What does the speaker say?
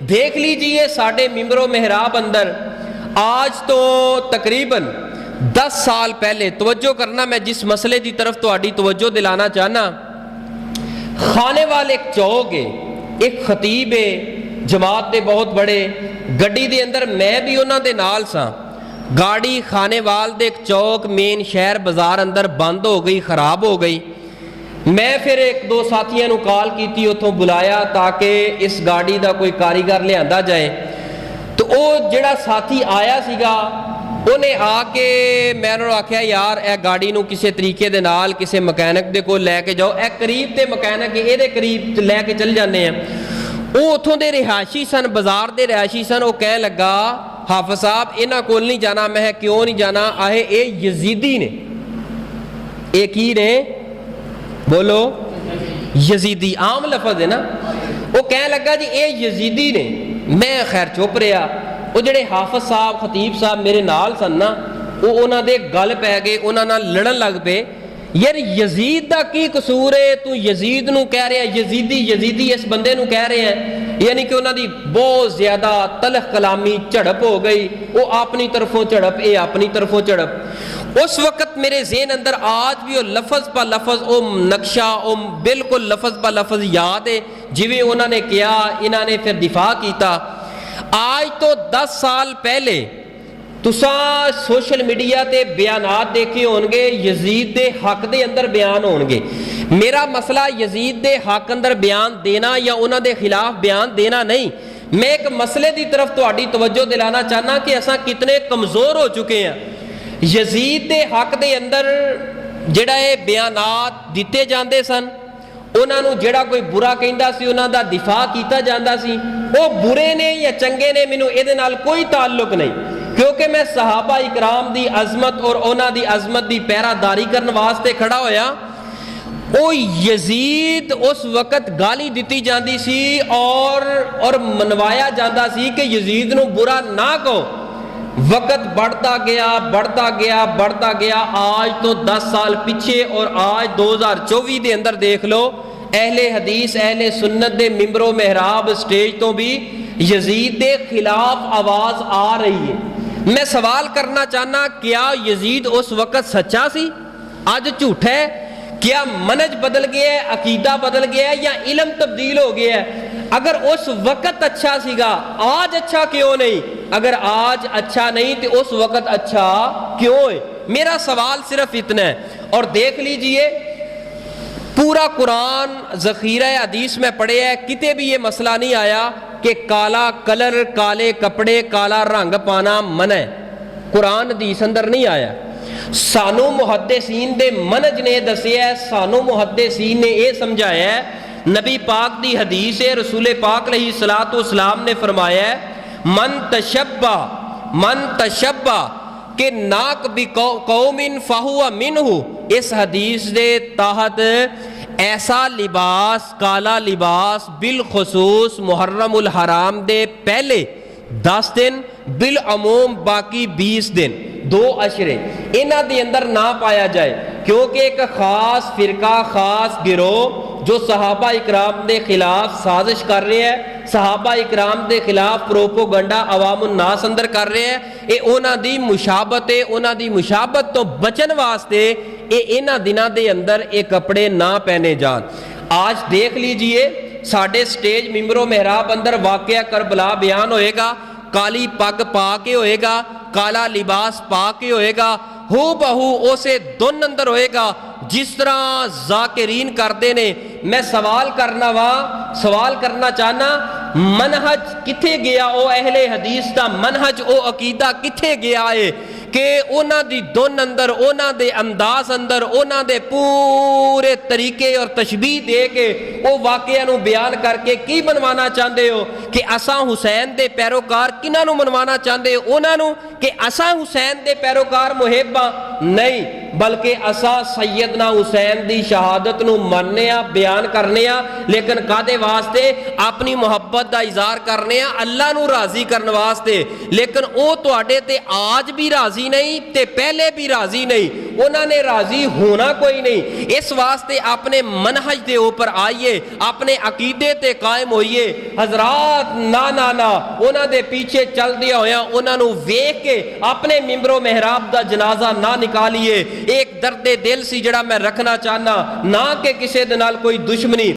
देख लीजिए साढ़े मिंबरो मेहराब अंदर आज तो तकरीबन 10 साल पहले, तवज्जो करना, मैं जिस मसले की तरफ तुहाडी तवज्जो दिलाना चाहना, खाने वाले एक चौक है, एक खतीब है, जमात दे बहुत बड़े, गड्डी दे अंदर मैं भी उन्हां दे नाल सां, गाड़ी खाने वाल दे एक चौक मेन शहर बाजार अंदर बंद हो गई, खराब हो गई। मैं फिर एक दो साथियों को कॉल की, उतों बुलाया ताकि इस गाड़ी का कोई कारीगर लिया जाए। तो वो जिहड़ा साथी आया सीगा उन्हें आके मैं उन्होंने आख्या यार ए गाड़ी नूं किसी तरीके दे नाल किसी मकैनिक दे कोल लैके जाओ, ए करीब ते मकैनिक ये करीब लैके चल जाने हैं। वो उतों दे रिहायशी सन, बाजार दे रिहायशी सन। वो कह लगा हाफिज साहब इन्हां कोल नहीं जाना। मैं क्यों नहीं जाना? आहे ये यजीदी ने। ये की ने? बोलो। यजीदी आम लफज है ना। वो कह लगा जी ये यजीदी ने। मैं खैर चुप रहा। वो जेडे हाफिज साहब खतीब साहब मेरे नाल सन ना, वो उन्हां दे गल पै गए, उन्हां नाल लड़न लग पे। यार यजीद दा की कसूर है? तू यजीद नू कह रहा है यजीदी, यजीदी इस बंदे नू कह रहे हैं। यानी कि उन्हां दी बहुत ज्यादा तलख कलामी झड़प हो गई। वो अपनी तरफों झड़प, ये अपनी तरफों झड़प। उस वक्त मेरे ज़हन अंदर आज भी वो लफज प लफज वो नक्शा, वो बिल्कुल लफज प लफज याद है जिवें उन्होंने किया, इन्होंने फिर दिफा किया। आज तो 10 साल पहले तुसा सोशल मीडिया ते बयानात देखे होंगे, यजीद दे हक दे अंदर बयान होंगे। मेरा मसला यजीद दे हक अंदर बयान देना या उन्हां दे खिलाफ बयान देना नहीं। मैं एक मसले की तरफ तुहाडी तवज्जो दिलाना चाहना कि असां कितने कमज़ोर हो चुके हैं। यजीद दे हक दे अंदर जिहड़ा ये बयानात दिते जाते सन, उन्होंने जिहड़ा कोई बुरा कहंदा सी उन्हां दा दिफा किया जाता सी। वो बुरे ने या चंगे ने मैनूं इहदे नाल कोई ताल्लुक नहीं, क्योंकि मैं सहाबा इकराम दी अजमत और उन्हां दी अजमत दी पैरादारी करने वास्ते खड़ा होया। वो यजीद उस वक्त गाली दी जाती सी और मनवाया जाता सी कि यजीद नूं बुरा ना कहो। वक्त बढ़ता गया, बढ़ता गया, बढ़ता गया। आज तो 10 साल पीछे और आज 2024 के अंदर देख लो, अहले हदीस अहले सुन्नत दे मिंबरो मेहराब स्टेज तो भी यजीद के खिलाफ आवाज आ रही है। मैं सवाल करना चाहना, क्या यजीद उस वक्त सच्चा सी, आज झूठा है? क्या मनज बदल गया है, अकीदा बदल गया है, या इल्म तब्दील हो गया है? अगर उस वक्त अच्छा सीगा, आज अच्छा क्यों नहीं? अगर आज अच्छा नहीं तो उस वक्त अच्छा क्यों है? मेरा सवाल सिर्फ इतना है। और देख लीजिए पूरा कुरान ज़ख़ीरा हदीस में पढ़े है, किते भी ये मसला नहीं आया कि काला कलर, काले कपड़े, काला रंग पाना मना है। कुरान हदीस अंदर नहीं आया। सानू मुहद्दिसीन दे मनज ने दसिया है, सानू मुहद्दिसीन ने यह समझाया है। नबी पाक दी हदीस है, रसूल पाक अलैहिस्सलातु वस्सलाम ने फरमाया है, मन तशब्बा के नाक भी कौमिन फाहुआ मिनहु। इस हदीस दे तहत ऐसा लिबास, काला लिबास बिलखुसूस मुहर्रमुल हराम दे पहले 10 दिन, बिल अमूम बाकी 20 दिन, 2 अशरे इन्हां दे अंदर ना पाया जाए, क्योंकि एक खास फिरका, खास गिरोह जो सहाबा इकराम के खिलाफ साजिश कर रहे हैं, सहाबा इकराम के खिलाफ प्रोपोगंडा अवामुन नास अंदर कर रहे हैं। ये उन्हां दी मुशाबत है। उन्हां दी मुशाबत तो बचन वास्ते ये इन्हां दिनां दे अंदर ये कपड़े ना पहने जान। आज देख लीजिए साडे स्टेज मिंबरो मेहराब अंदर वाकया करबला बयान होएगा, काली पग पा के होएगा, काला लिबास पा के होएगा, हू बहू उसे दुन अंदर होएगा जिस तरह जाकिरीन करते ने। मैं सवाल करना चाहना, मनहज किथे गया? ओ अहले हदीस का मनहज, ओ अकीदा किथे गया है कि उन्हां दी दुन अंदर, उन्हां दे अंदाज अंदर, उन्हां दे पूरे तरीके और तशबीह दे के वो वाकया नूं बयान करके की बनवाना चाहते हो कि असां हुसैन दे पैरोकार किन्हां नूं मनवाना चाहते हो? उन्हां नूं कि असां हुसैन दे पैरोकार मुहिब्बा नहीं, बल्कि असां सैयदना हुसैन दी शहादत नूं मनने आ, बयान करने आ। लेकिन कादे वास्ते? अपनी मुहब्बत दा इज़हार करने आ, अल्लाह नूं राजी करने वास्ते। लेकिन वो तुहाडे ते आज भी राजी नहीं ते पहले भी राजी नहीं। उन्होंने राजी होना कोई नहीं। इस वास्ते अपने मनहज के ऊपर आइए, अपने अकीदे ते कायम होइए। हजरात ना ना ना उन्होंने पीछे चलदे होया उन्होंने वेख के अपने मिंबरो मेहराब का जनाजा ना निकालिए। एक दर्दे दिल सी जड़ा मैं रखना चाहना, ना कि किसी दे नाल कोई दुश्मनी,